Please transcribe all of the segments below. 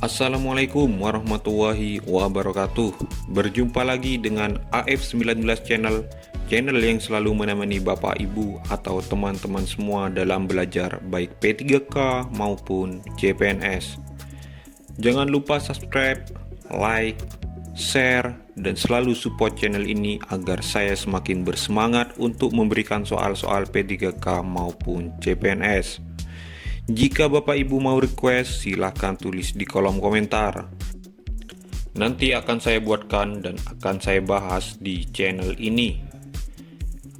Assalamualaikum warahmatullahi wabarakatuh. Berjumpa lagi dengan AF19 channel yang selalu menemani Bapak Ibu atau teman-teman semua dalam belajar baik P3K maupun CPNS. Jangan lupa subscribe, like, share, dan selalu support channel ini agar saya semakin bersemangat untuk memberikan soal-soal P3K maupun CPNS. Jika Bapak Ibu mau request, silahkan tulis di kolom komentar. Nanti akan saya buatkan dan akan saya bahas di channel ini.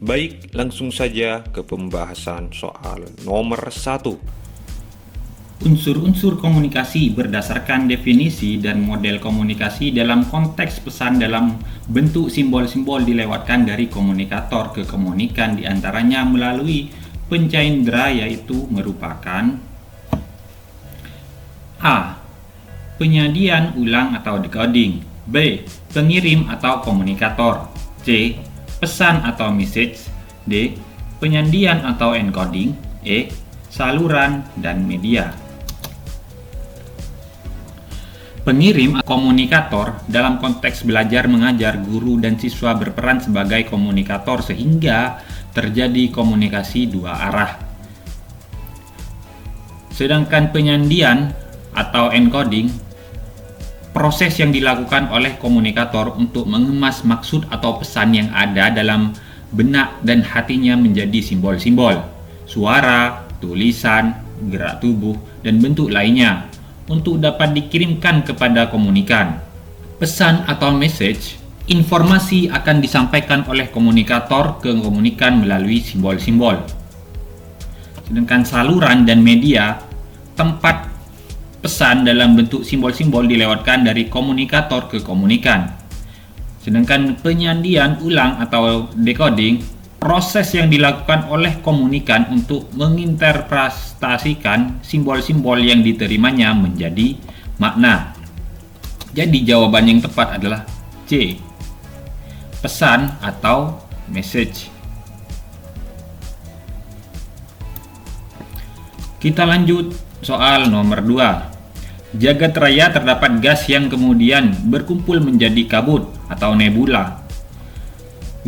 Baik, langsung saja ke pembahasan soal nomor 1. Unsur-unsur komunikasi berdasarkan definisi dan model komunikasi dalam konteks pesan dalam bentuk simbol-simbol dilewatkan dari komunikator ke komunikan, diantaranya melalui panca indera, yaitu merupakan A. Penyajian ulang atau decoding. B. Pengirim atau komunikator. C. Pesan atau message. D. Penyajian atau encoding. E. Saluran dan media. Pengirim atau komunikator dalam konteks belajar mengajar, guru dan siswa berperan sebagai komunikator sehingga terjadi komunikasi dua arah. Sedangkan penyajian atau encoding, proses yang dilakukan oleh komunikator untuk mengemas maksud atau pesan yang ada dalam benak dan hatinya menjadi simbol-simbol, suara, tulisan, gerak tubuh, dan bentuk lainnya untuk dapat dikirimkan kepada komunikan. Pesan atau message, informasi akan disampaikan oleh komunikator ke komunikan melalui simbol-simbol. Sedangkan saluran dan media, tempat pesan dalam bentuk simbol-simbol dilewatkan dari komunikator ke komunikan. Sedangkan penyajian ulang atau decoding, proses yang dilakukan oleh komunikan untuk menginterpretasikan simbol-simbol yang diterimanya menjadi makna. Jadi jawaban yang tepat adalah C. Pesan atau message. Kita lanjut soal nomor 2. Jagat raya terdapat gas yang kemudian berkumpul menjadi kabut atau nebula.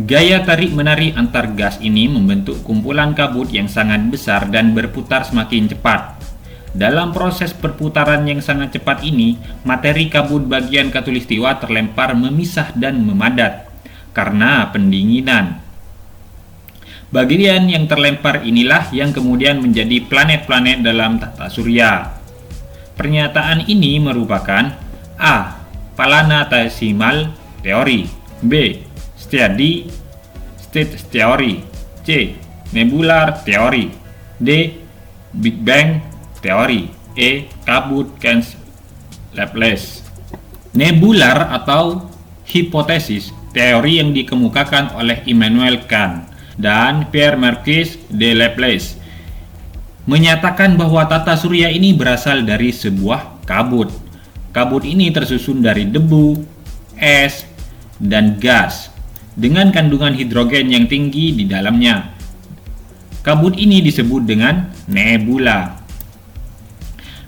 Gaya tarik-menarik antar gas ini membentuk kumpulan kabut yang sangat besar dan berputar semakin cepat. Dalam proses perputaran yang sangat cepat ini, materi kabut bagian khatulistiwa terlempar memisah dan memadat karena pendinginan. Bagian yang terlempar inilah yang kemudian menjadi planet-planet dalam tata surya. Pernyataan ini merupakan A. Planetesimal Theory. B. Steady State Theory. C. Nebular Theory. D. Big Bang Theory. E. Kabut Kans Laplace. Nebular atau hipotesis, teori yang dikemukakan oleh Immanuel Kant dan Pierre-Marquis de Laplace, menyatakan bahwa tata surya ini berasal dari sebuah kabut. Kabut ini tersusun dari debu, es, dan gas dengan kandungan hidrogen yang tinggi di dalamnya. Kabut ini disebut dengan nebula.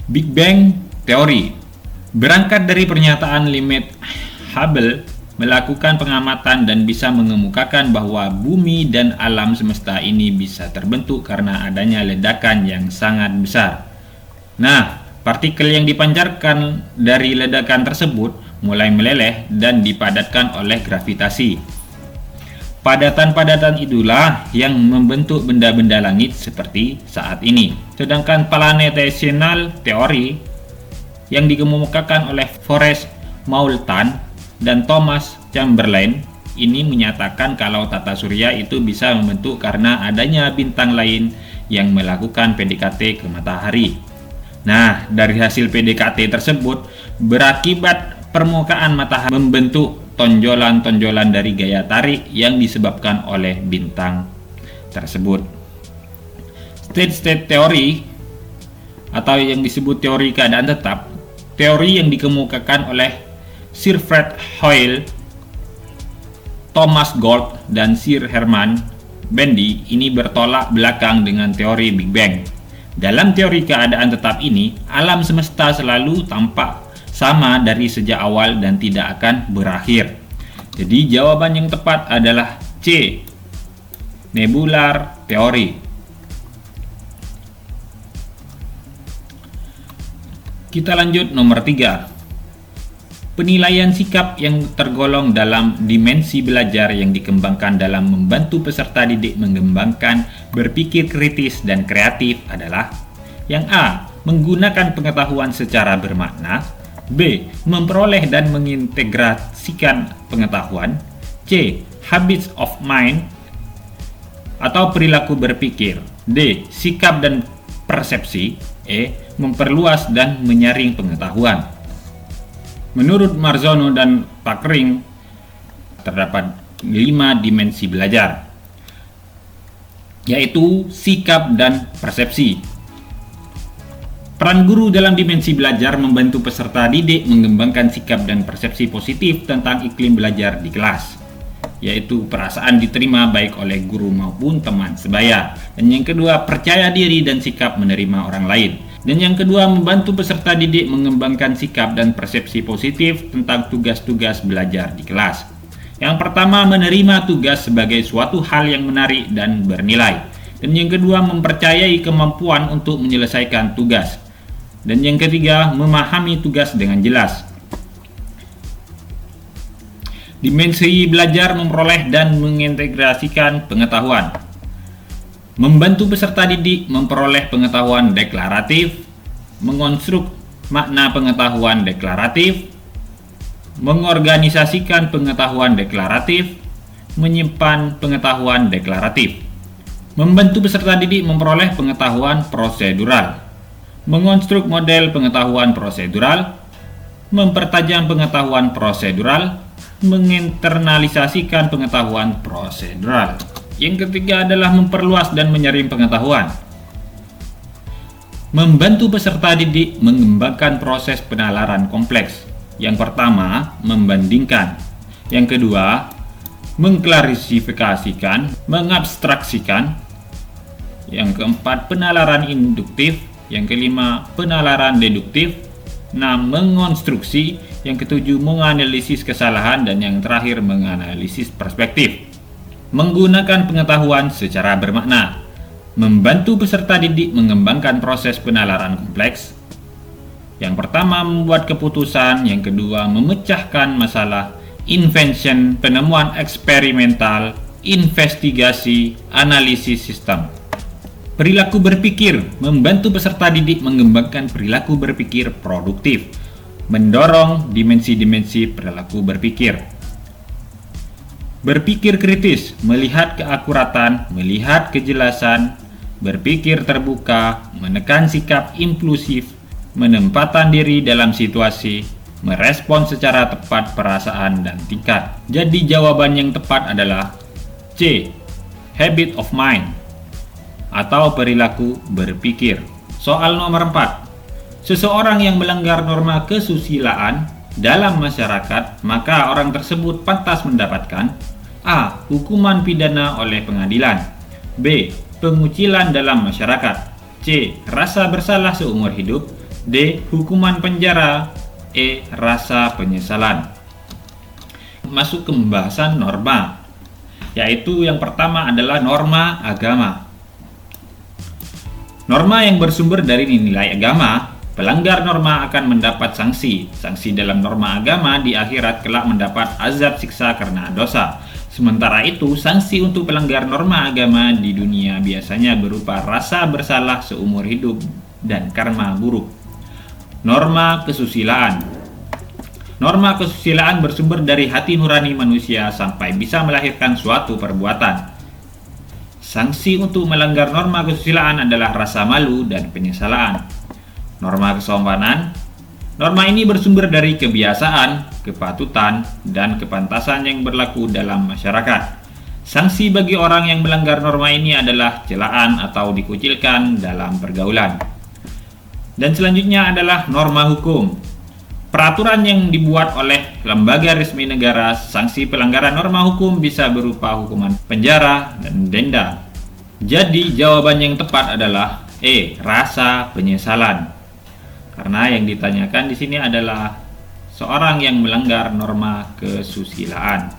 Big Bang Theory berangkat dari pernyataan Limit Hubble melakukan pengamatan dan bisa mengemukakan bahwa bumi dan alam semesta ini bisa terbentuk karena adanya ledakan yang sangat besar. Nah, partikel yang dipancarkan dari ledakan tersebut mulai meleleh dan dipadatkan oleh gravitasi. Padatan-padatan itulah yang membentuk benda-benda langit seperti saat ini. Sedangkan Planetesimal Theory yang dikemukakan oleh Forrest Moulton dan Thomas Chamberlain ini menyatakan kalau tata surya itu bisa membentuk karena adanya bintang lain yang melakukan PDKT ke matahari. Nah, dari hasil PDKT tersebut berakibat permukaan matahari membentuk tonjolan-tonjolan dari gaya tarik yang disebabkan oleh bintang tersebut. State Theory atau yang disebut teori keadaan tetap, teori yang dikemukakan oleh Sir Fred Hoyle, Thomas Gold, dan Sir Herman Bendy ini bertolak belakang dengan teori Big Bang. Dalam teori keadaan tetap ini, alam semesta selalu tampak sama dari sejak awal dan tidak akan berakhir. Jadi jawaban yang tepat adalah C. Nebular teori. Kita lanjut nomor 3. Penilaian sikap yang tergolong dalam dimensi belajar yang dikembangkan dalam membantu peserta didik mengembangkan berpikir kritis dan kreatif adalah yang A. Menggunakan pengetahuan secara bermakna, B. Memperoleh dan mengintegrasikan pengetahuan, C. Habits of mind atau perilaku berpikir, D. Sikap dan persepsi, E. Memperluas dan menyaring pengetahuan. Menurut Marzano dan Pickering, terdapat 5 dimensi belajar, yaitu sikap dan persepsi. Peran guru dalam dimensi belajar membantu peserta didik mengembangkan sikap dan persepsi positif tentang iklim belajar di kelas, yaitu perasaan diterima baik oleh guru maupun teman sebaya. Dan yang kedua, percaya diri dan sikap menerima orang lain. Dan yang kedua, membantu peserta didik mengembangkan sikap dan persepsi positif tentang tugas-tugas belajar di kelas. Yang pertama, menerima tugas sebagai suatu hal yang menarik dan bernilai. Dan yang kedua, mempercayai kemampuan untuk menyelesaikan tugas. Dan yang ketiga, memahami tugas dengan jelas. Dimensi belajar memperoleh dan mengintegrasikan pengetahuan. Membantu peserta didik memperoleh pengetahuan deklaratif, mengonstruk makna pengetahuan deklaratif, mengorganisasikan pengetahuan deklaratif, menyimpan pengetahuan deklaratif. Membantu peserta didik memperoleh pengetahuan prosedural, mengonstruk model pengetahuan prosedural, mempertajam pengetahuan prosedural, menginternalisasikan pengetahuan prosedural. Yang ketiga adalah memperluas dan menyaring pengetahuan. Membantu peserta didik mengembangkan proses penalaran kompleks. Yang pertama, membandingkan. Yang kedua, mengklarifikasikan, mengabstraksikan. Yang keempat, penalaran induktif. Yang kelima, penalaran deduktif. 6. Mengonstruksi. Yang ketujuh, menganalisis kesalahan. Dan yang terakhir, menganalisis perspektif. Menggunakan pengetahuan secara bermakna. Membantu peserta didik mengembangkan proses penalaran kompleks. Yang pertama, membuat keputusan. Yang kedua, memecahkan masalah. Invention, penemuan eksperimental. Investigasi, analisis sistem. Perilaku berpikir, membantu peserta didik mengembangkan perilaku berpikir produktif. Mendorong dimensi-dimensi perilaku berpikir. Berpikir kritis, melihat keakuratan, melihat kejelasan, berpikir terbuka, menekan sikap impulsif, menempatkan diri dalam situasi, merespon secara tepat perasaan dan tingkat. Jadi jawaban yang tepat adalah C. Habit of mind atau perilaku berpikir. Soal nomor 4. Seseorang yang melanggar norma kesusilaan dalam masyarakat, maka orang tersebut pantas mendapatkan A. Hukuman pidana oleh pengadilan, B. Pengucilan dalam masyarakat, C. Rasa bersalah seumur hidup, D. Hukuman penjara, E. Rasa penyesalan. Masuk ke pembahasan norma, yaitu yang pertama adalah norma agama. Norma yang bersumber dari nilai agama. Pelanggar norma akan mendapat sanksi. Sanksi dalam norma agama di akhirat kelak mendapat azab siksa karena dosa. Sementara itu, sanksi untuk pelanggar norma agama di dunia biasanya berupa rasa bersalah seumur hidup dan karma buruk. Norma kesusilaan. Norma kesusilaan bersumber dari hati nurani manusia sampai bisa melahirkan suatu perbuatan. Sanksi untuk melanggar norma kesusilaan adalah rasa malu dan penyesalan. Norma kesopanan. Norma ini bersumber dari kebiasaan, kepatutan, dan kepantasan yang berlaku dalam masyarakat. Sanksi bagi orang yang melanggar norma ini adalah celaan atau dikucilkan dalam pergaulan. Dan selanjutnya adalah norma hukum. Peraturan yang dibuat oleh lembaga resmi negara. Sanksi pelanggaran norma hukum bisa berupa hukuman penjara dan denda. Jadi jawaban yang tepat adalah E. Rasa penyesalan. Karena yang ditanyakan di sini adalah seorang yang melanggar norma kesusilaan.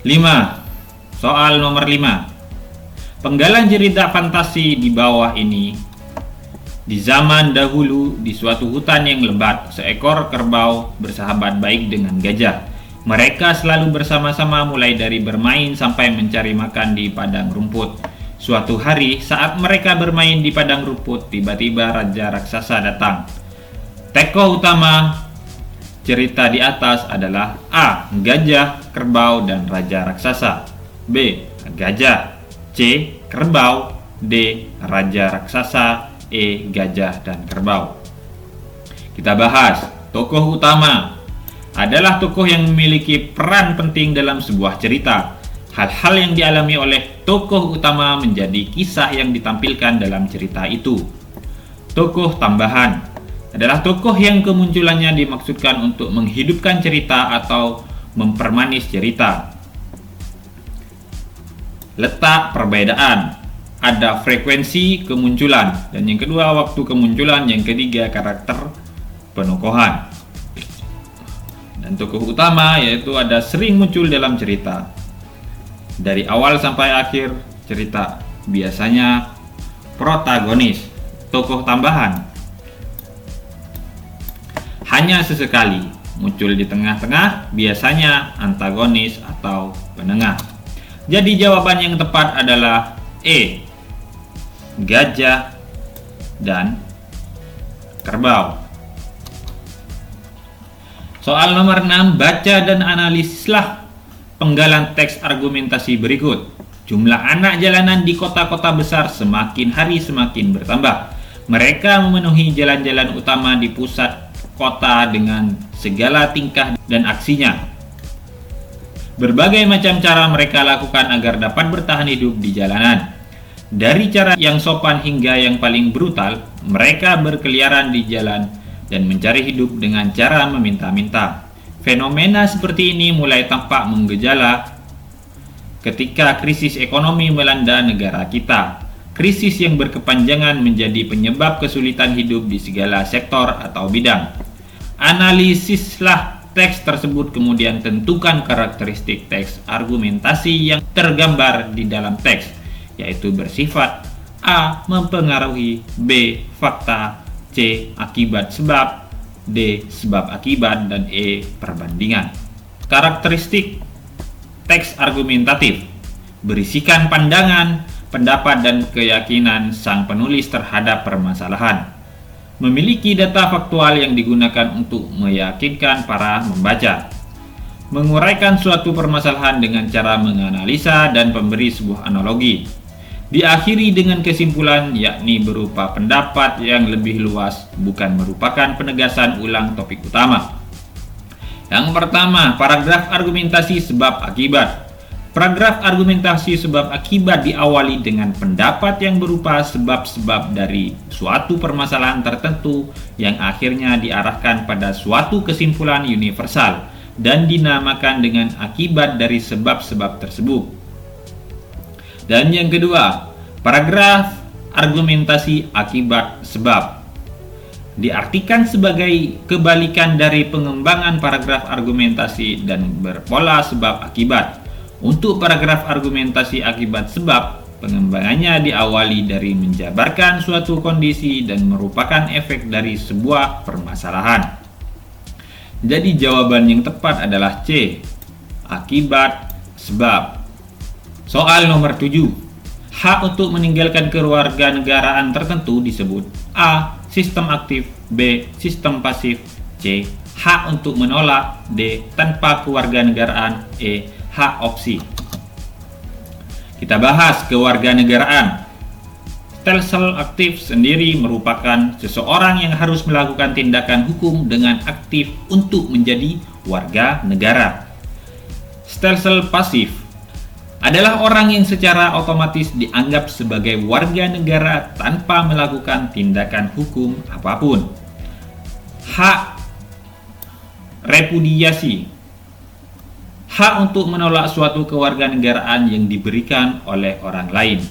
5. Soal nomor 5. Penggalan cerita fantasi di bawah ini. Di zaman dahulu, di suatu hutan yang lebat, seekor kerbau bersahabat baik dengan gajah. Mereka selalu bersama-sama mulai dari bermain sampai mencari makan di padang rumput. Suatu hari, saat mereka bermain di padang rumput, tiba-tiba raja raksasa datang. Tokoh utama cerita di atas adalah A. Gajah, kerbau, dan raja raksasa. B. Gajah. C. Kerbau. D. Raja raksasa. E. Gajah dan kerbau. Kita bahas. Tokoh utama adalah tokoh yang memiliki peran penting dalam sebuah cerita. Hal-hal yang dialami oleh tokoh utama menjadi kisah yang ditampilkan dalam cerita itu. Tokoh tambahan adalah tokoh yang kemunculannya dimaksudkan untuk menghidupkan cerita atau mempermanis cerita. Letak perbedaan. Ada frekuensi kemunculan, dan yang kedua waktu kemunculan, yang ketiga karakter penokohan. Dan tokoh utama yaitu ada sering muncul dalam cerita dari awal sampai akhir cerita. Biasanya protagonis. Tokoh tambahan hanya sesekali muncul di tengah-tengah, biasanya antagonis atau penengah. Jadi jawaban yang tepat adalah E. Gajah dan kerbau. Soal nomor 6, baca dan analisislah penggalan teks argumentasi berikut. Jumlah anak jalanan di kota-kota besar semakin hari semakin bertambah. Mereka memenuhi jalan-jalan utama di pusat kota dengan segala tingkah dan aksinya. Berbagai macam cara mereka lakukan agar dapat bertahan hidup di jalanan. Dari cara yang sopan hingga yang paling brutal, mereka berkeliaran di jalan dan mencari hidup dengan cara meminta-minta. Fenomena seperti ini mulai tampak menggejala ketika krisis ekonomi melanda negara kita. Krisis yang berkepanjangan menjadi penyebab kesulitan hidup di segala sektor atau bidang. Analisislah teks tersebut, kemudian tentukan karakteristik teks argumentasi yang tergambar di dalam teks, yaitu bersifat A. Mempengaruhi, B. Fakta, C. Akibat sebab, D. Sebab akibat, dan E. Perbandingan. Karakteristik teks argumentatif berisikan pandangan, pendapat, dan keyakinan sang penulis terhadap permasalahan. Memiliki data faktual yang digunakan untuk meyakinkan para membaca. Menguraikan suatu permasalahan dengan cara menganalisa dan memberi sebuah analogi. Diakhiri dengan kesimpulan, yakni berupa pendapat yang lebih luas, bukan merupakan penegasan ulang topik utama. Yang pertama, paragraf argumentasi sebab akibat. Paragraf argumentasi sebab akibat diawali dengan pendapat yang berupa sebab-sebab dari suatu permasalahan tertentu yang akhirnya diarahkan pada suatu kesimpulan universal dan dinamakan dengan akibat dari sebab-sebab tersebut. Dan yang kedua, paragraf argumentasi akibat sebab diartikan sebagai kebalikan dari pengembangan paragraf argumentasi dan berpola sebab akibat. Untuk paragraf argumentasi akibat sebab, pengembangannya diawali dari menjabarkan suatu kondisi dan merupakan efek dari sebuah permasalahan. Jadi jawaban yang tepat adalah C. Akibat sebab. Soal nomor 7. Hak untuk meninggalkan kewarganegaraan tertentu disebut A. Sistem aktif, B. Sistem pasif, C. Hak untuk menolak, D. Tanpa kewarganegaraan, E. Hak opsi. Kita bahas kewarganegaraan. Stelsel aktif sendiri merupakan seseorang yang harus melakukan tindakan hukum dengan aktif untuk menjadi warga negara. Stelsel pasif adalah orang yang secara otomatis dianggap sebagai warga negara tanpa melakukan tindakan hukum apapun. Hak repudiasi, hak untuk menolak suatu kewarganegaraan yang diberikan oleh orang lain.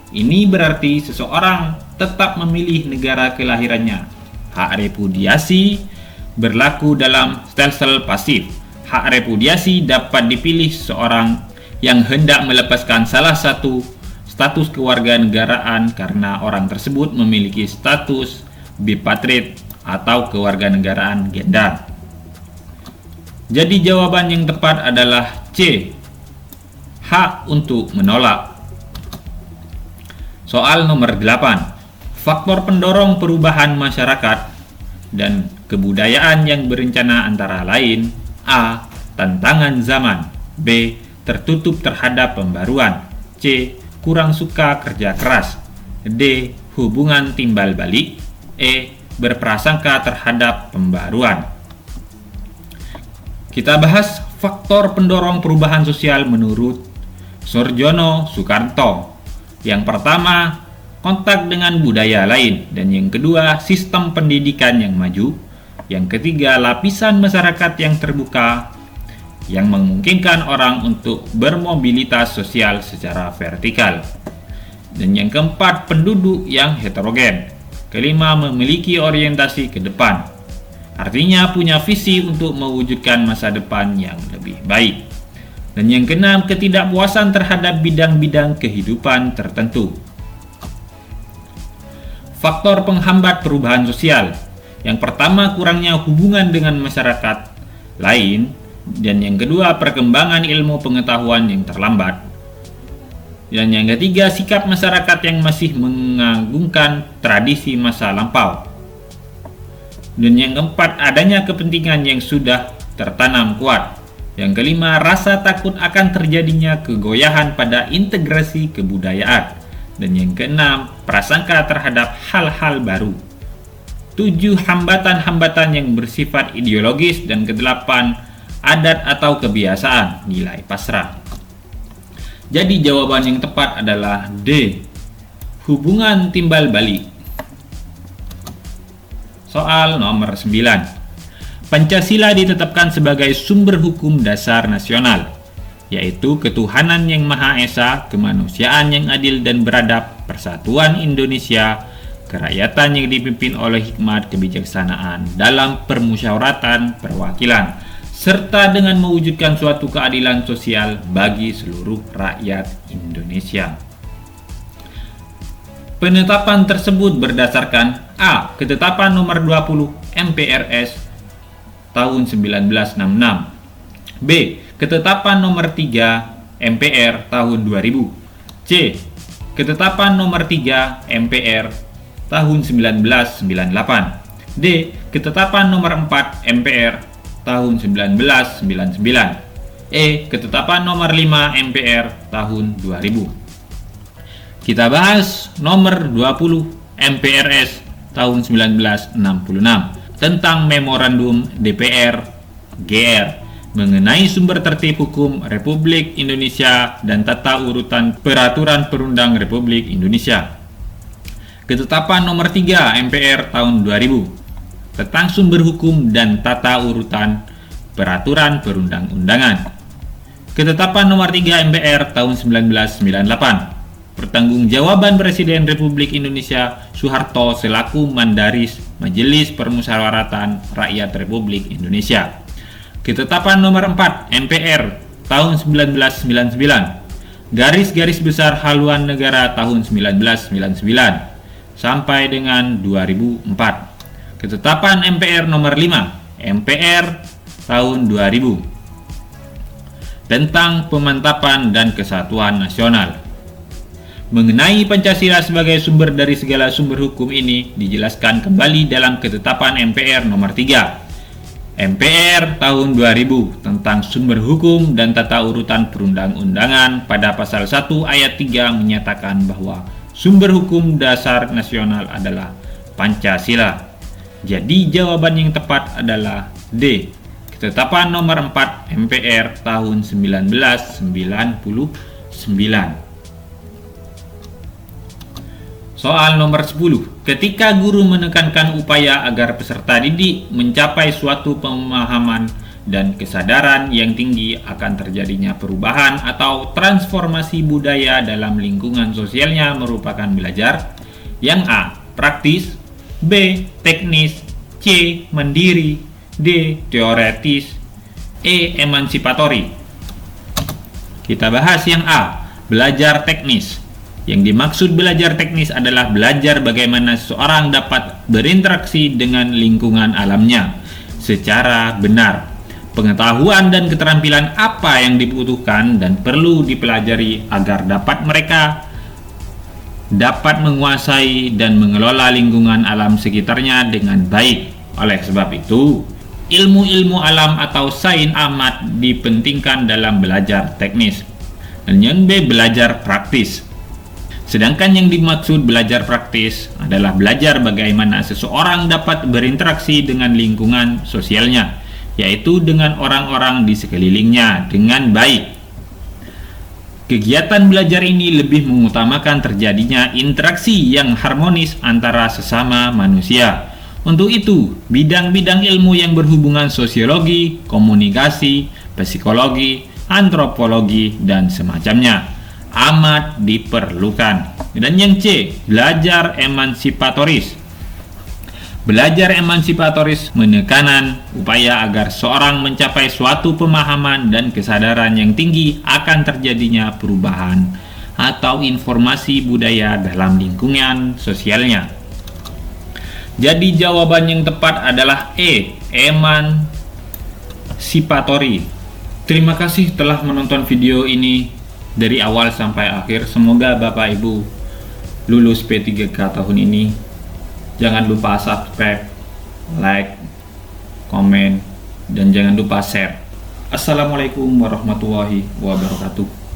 Ini berarti seseorang tetap memilih negara kelahirannya. Hak repudiasi berlaku dalam stelsel pasif. Hak repudiasi dapat dipilih seorang yang hendak melepaskan salah satu status kewarganegaraan karena orang tersebut memiliki status bipatriot atau kewarganegaraan gender. Jadi jawaban yang tepat adalah C. Hak untuk menolak. Soal nomor 8. Faktor pendorong perubahan masyarakat dan kebudayaan yang berencana antara lain: A. Tantangan zaman. B. Tertutup terhadap pembaruan. C. Kurang suka kerja keras. D. Hubungan timbal balik. E. Berprasangka terhadap pembaruan. Kita bahas faktor pendorong perubahan sosial menurut Soerjono Soekarto. Yang pertama, kontak dengan budaya lain, dan yang kedua, sistem pendidikan yang maju. Yang ketiga, lapisan masyarakat yang terbuka yang memungkinkan orang untuk bermobilitas sosial secara vertikal. Dan yang keempat, penduduk yang heterogen. Kelima, memiliki orientasi ke depan. Artinya punya visi untuk mewujudkan masa depan yang lebih baik. Dan yang keenam, ketidakpuasan terhadap bidang-bidang kehidupan tertentu. Faktor penghambat perubahan sosial. Yang pertama, kurangnya hubungan dengan masyarakat lain, dan yang kedua, perkembangan ilmu pengetahuan yang terlambat. Dan yang ketiga, sikap masyarakat yang masih mengagungkan tradisi masa lampau. Dan yang keempat, adanya kepentingan yang sudah tertanam kuat. Yang kelima, rasa takut akan terjadinya kegoyahan pada integrasi kebudayaan. Dan yang keenam, prasangka terhadap hal-hal baru. 7. Hambatan-hambatan yang bersifat ideologis, dan kedelapan, adat atau kebiasaan, nilai pasrah. Jadi jawaban yang tepat adalah D. Hubungan timbal balik. Soal nomor 9. Pancasila ditetapkan sebagai sumber hukum dasar nasional, yaitu ketuhanan yang Maha Esa, kemanusiaan yang adil dan beradab, persatuan Indonesia, kerakyatan yang dipimpin oleh hikmat kebijaksanaan dalam permusyawaratan perwakilan, serta dengan mewujudkan suatu keadilan sosial bagi seluruh rakyat Indonesia. Penetapan tersebut berdasarkan A. Ketetapan nomor 20 MPRS tahun 1966. B. Ketetapan nomor 3 MPR tahun 2000. C. Ketetapan nomor 3 MPR tahun 1998. D. Ketetapan nomor 4 MPR tahun 1999. E. Ketetapan nomor 5 MPR tahun 2000. Kita bahas nomor 20 MPRS tahun 1966 tentang Memorandum DPR GR mengenai sumber tertib hukum Republik Indonesia dan tata urutan peraturan perundang Republik Indonesia. Ketetapan nomor 3 MPR tahun 2000 tentang sumber hukum dan tata urutan peraturan perundang-undangan. Ketetapan nomor 3 MPR tahun 1998. Pertanggungjawaban Presiden Republik Indonesia Soeharto selaku Mandaris Majelis Permusyawaratan Rakyat Republik Indonesia. Ketetapan nomor 4 MPR tahun 1999. Garis-garis besar haluan negara tahun 1999 sampai dengan 2004. Ketetapan MPR nomor 5 MPR tahun 2000 tentang pemantapan dan kesatuan nasional. Mengenai Pancasila sebagai sumber dari segala sumber hukum ini dijelaskan kembali dalam Ketetapan MPR nomor 3 MPR tahun 2000 tentang sumber hukum dan tata urutan perundang-undangan. Pada pasal 1 ayat 3 menyatakan bahwa sumber hukum dasar nasional adalah Pancasila. Jadi jawaban yang tepat adalah D. Ketetapan nomor 4 MPR tahun 1999. Soal nomor 10. Ketika guru menekankan upaya agar peserta didik mencapai suatu pemahaman dan kesadaran yang tinggi akan terjadinya perubahan atau transformasi budaya dalam lingkungan sosialnya merupakan belajar yang A. Praktis, B. Teknis, C. Mandiri, D. Teoretis, E. Emansipatori. Kita bahas yang A, belajar teknis. Yang dimaksud belajar teknis adalah belajar bagaimana seseorang dapat berinteraksi dengan lingkungan alamnya secara benar. Pengetahuan dan keterampilan apa yang dibutuhkan dan perlu dipelajari agar mereka dapat menguasai dan mengelola lingkungan alam sekitarnya dengan baik. Oleh sebab itu, ilmu-ilmu alam atau sains amat dipentingkan dalam belajar teknis. Dan yang B, belajar praktis. Sedangkan yang dimaksud belajar praktis adalah belajar bagaimana seseorang dapat berinteraksi dengan lingkungan sosialnya, yaitu dengan orang-orang di sekelilingnya dengan baik. Kegiatan belajar ini lebih mengutamakan terjadinya interaksi yang harmonis antara sesama manusia. Untuk itu, bidang-bidang ilmu yang berhubungan sosiologi, komunikasi, psikologi, antropologi, dan semacamnya amat diperlukan. Dan yang C, belajar emansipatoris. Belajar emansipatoris menekanan upaya agar seorang mencapai suatu pemahaman dan kesadaran yang tinggi akan terjadinya perubahan atau informasi budaya dalam lingkungan sosialnya. Jadi jawaban yang tepat adalah E, emansipatori. Terima kasih telah menonton video ini dari awal sampai akhir. Semoga Bapak Ibu lulus P3K tahun ini. Jangan lupa subscribe, like, komen, dan jangan lupa share. Assalamualaikum warahmatullahi wabarakatuh.